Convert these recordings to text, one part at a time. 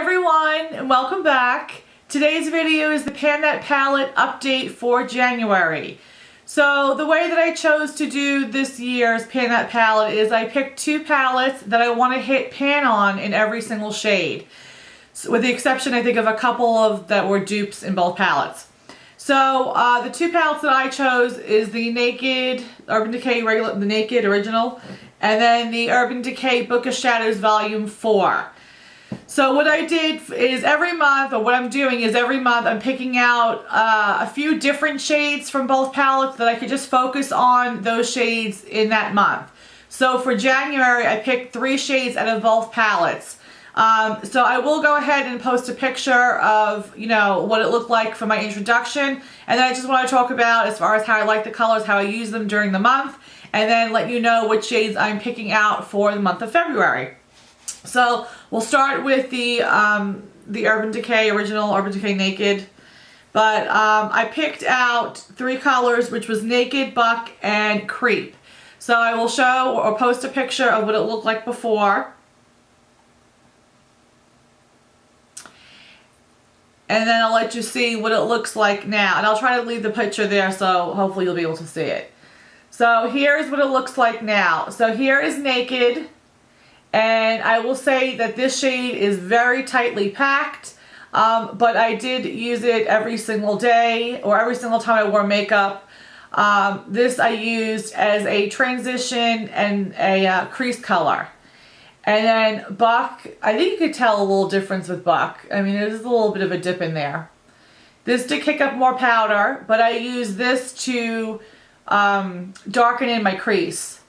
everyone, and welcome back. Today's video is the Pan That Palette update for January. So the way that I chose to do this year's Pan That Palette is I picked two palettes that I want to hit pan on in every single shade. So with the exception, I think, of a couple of that were dupes in both palettes. So the two palettes that I chose is the Naked Urban Decay regular, the Naked original, and then the Urban Decay Book of Shadows Volume 4. So what I did is every month, or what I'm doing is every month I'm picking out a few different shades from both palettes that I could just focus on those shades in that month. So for January, I picked 3 shades out of both palettes. So I will go ahead and post a picture of, you know, what it looked like for my introduction. And then I just want to talk about as far as how I like the colors, how I use them during the month, and then let you know which shades I'm picking out for the month of February. So we'll start with the Urban Decay original, Urban Decay Naked. But I picked out 3 colors, which was Naked, Buck, and Creep. So I will show or post a picture of what it looked like before. And then I'll let you see what it looks like now. And I'll try to leave the picture there so hopefully you'll be able to see it. So here's what it looks like now. So here is Naked. And I will say that this shade is very tightly packed, but I did use it every single day or every single time I wore makeup. This I used as a transition and a crease color. And then Buck, I think you could tell a little difference with Buck. I mean, there's a little bit of a dip in there. This did kick up more powder, but I used this to darken in my crease.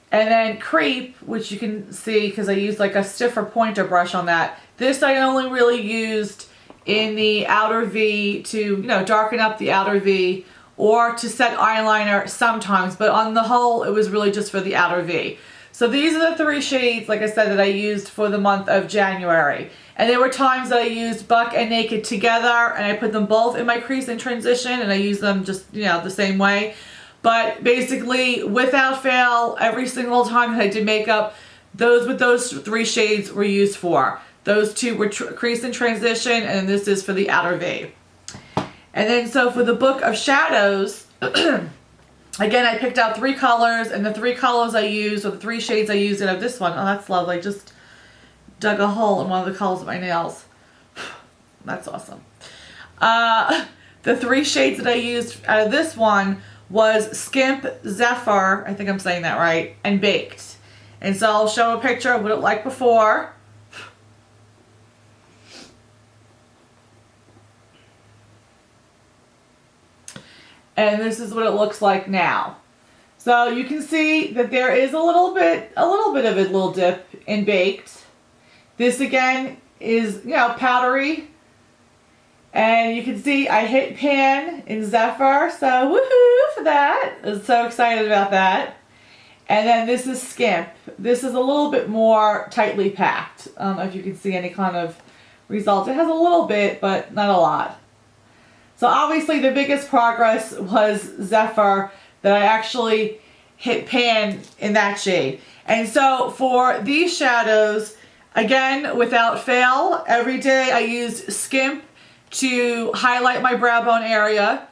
And then Creep, which you can see because I used like a stiffer pointer brush on that. This I only really used in the outer V to, you know, darken up the outer V or to set eyeliner sometimes. But on the whole, it was really just for the outer V. So these are the 3 shades, like I said, that I used for the month of January. And there were times that I used Buck and Naked together and I put them both in my crease in transition and I used them just, you know, the same way. But basically, without fail, every single time that I did makeup, those 3 shades were used for. Those 2 were crease and transition, and this is for the outer V. And then, so for the Book of Shadows, again, I picked out 3 colors, and the 3 colors I used, or the 3 shades I used out of this one. Oh, that's lovely. I just dug a hole in one of the colors of my nails. That's awesome. The 3 shades that I used out of this one was Skimp, Zephyr, I think I'm saying that right, and Baked. And so I'll show a picture of what it looked like before. And this is what it looks like now. So you can see that there is a little bit of a little dip in Baked. This again is, you know, powdery. And you can see I hit pan in Zephyr, so woohoo for that. I'm so excited about that. And then this is Skimp. This is a little bit more tightly packed. If you can see any kind of result. It has a little bit, but not a lot. So obviously the biggest progress was Zephyr, that I actually hit pan in that shade. And so for these shadows, again, without fail, every day I used Skimp to highlight my brow bone area,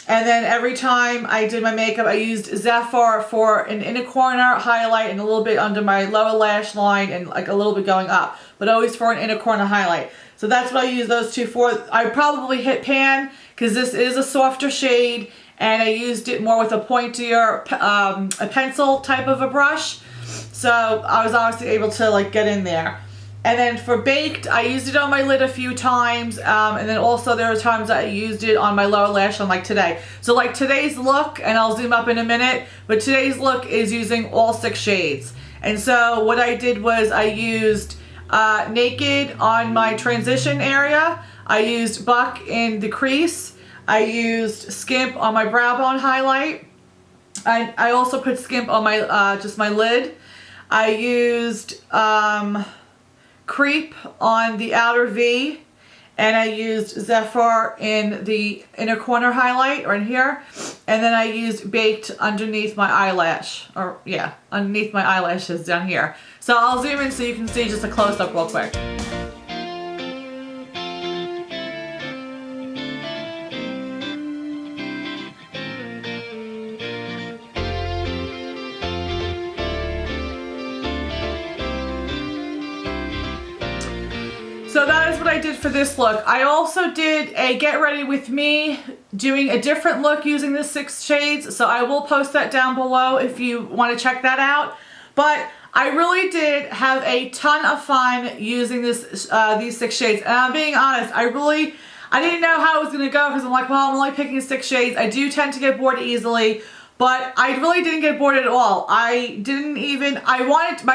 and then every time I did my makeup I used Zephyr for an inner corner highlight and a little bit under my lower lash line and like a little bit going up, but always for an inner corner highlight. So that's what I use those 2 for. I probably hit pan because this is a softer shade and I used it more with a pointier a pencil type of a brush, so I was obviously able to like get in there. And then for Baked, I used it on my lid a few times, and then also there were times that I used it on my lower lash line, like today. So like today's look, and I'll zoom up in a minute, but today's look is using all 6 shades. And so what I did was I used Naked on my transition area, I used Buck in the crease, I used Skimp on my brow bone highlight, I also put Skimp on my just my lid, I used Creep on the outer V, and I used Zephyr in the inner corner highlight right here, and then I used Baked underneath my eyelash, or yeah, underneath my eyelashes down here. So I'll zoom in so you can see just a close-up real quick. So that is what I did for this look. I also did a get ready with me doing a different look using the 6 shades. So I will post that down below if you want to check that out. But I really did have a ton of fun using this these 6 shades. And I'm being honest, I didn't know how it was going to go because I'm like, well, I'm only picking 6 shades. I do tend to get bored easily. But I really didn't get bored at all. My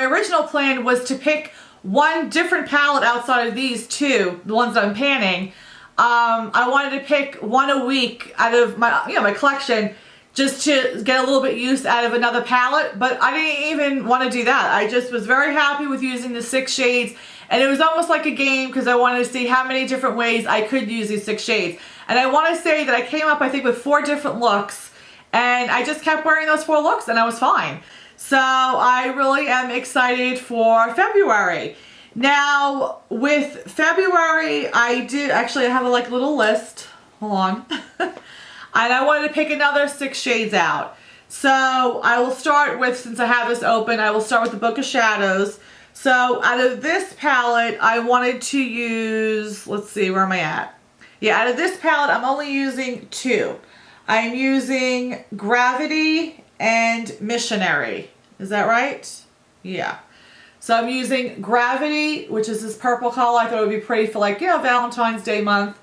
original plan was to pick one different palette outside of these 2, the ones that I'm panning. I wanted to pick one a week out of my collection just to get a little bit use out of another palette, but I didn't even want to do that. I just was very happy with using the 6 shades, and it was almost like a game because I wanted to see how many different ways I could use these 6 shades. And I want to say that I came up, I think, with 4 different looks, and I just kept wearing those 4 looks and I was fine. So I really am excited for February. Now with February, I have a little list. Hold on. And I wanted to pick another 6 shades out. So I will start with, since I have this open, I will start with the Book of Shadows. So out of this palette, I wanted to use, let's see, where am I at? Yeah, out of this palette, I'm only using 2. I'm using Gravity and Missionary. Is that right? Yeah. So I'm using Gravity, which is this purple color. I thought it would be pretty for Valentine's Day month.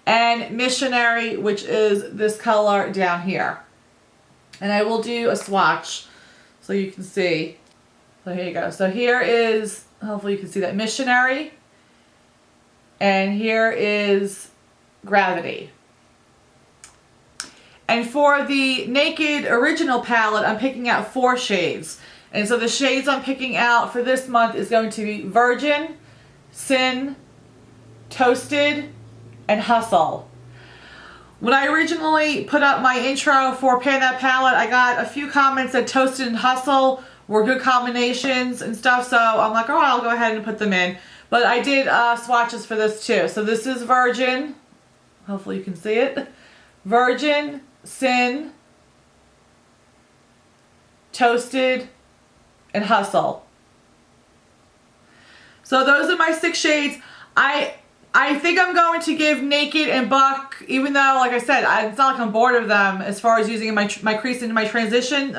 And Missionary, which is this color down here. And I will do a swatch so you can see. So here you go. So here is, hopefully you can see that, Missionary. And here is Gravity. And for the Naked Original palette, I'm picking out 4 shades. And so the shades I'm picking out for this month is going to be Virgin, Sin, Toasted, and Hustle. When I originally put up my intro for Pan That Palette, I got a few comments that Toasted and Hustle were good combinations and stuff. So I'm like, oh, I'll go ahead and put them in. But I did swatches for this too. So this is Virgin. Hopefully you can see it. Virgin, Sin, Toasted, and Hustle. So those are my 6 shades. I think I'm going to give Naked and Buck, even though, like I said, it's not like I'm bored of them as far as using my crease into my transition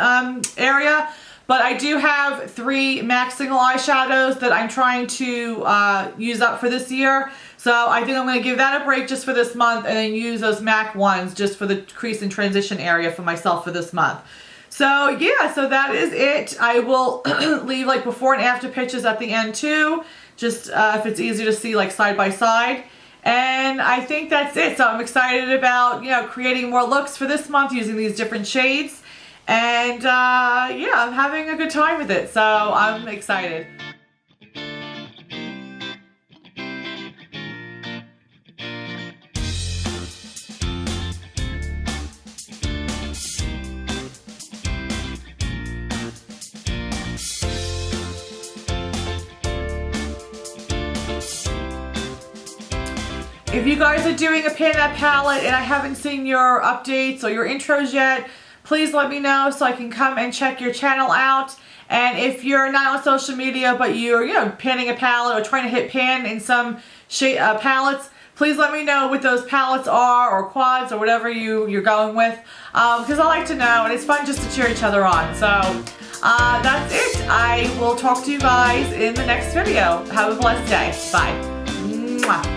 area. But I do have 3 MAC single eyeshadows that I'm trying to use up for this year. So I think I'm going to give that a break just for this month and then use those MAC ones just for the crease and transition area for myself for this month. So yeah, so that is it. I will leave before and after pictures at the end too, just if it's easier to see side by side. And I think that's it. So I'm excited about, creating more looks for this month using these different shades. And yeah, I'm having a good time with it. So I'm excited. If you guys are doing a Pan That Palette and I haven't seen your updates or your intros yet, please let me know so I can come and check your channel out. And if you're not on social media but you're panning a palette or trying to hit pan in some palettes, please let me know what those palettes are or quads or whatever you're going with, because I like to know and it's fun just to cheer each other on. So that's it. I will talk to you guys in the next video. Have a blessed day. Bye. Mwah.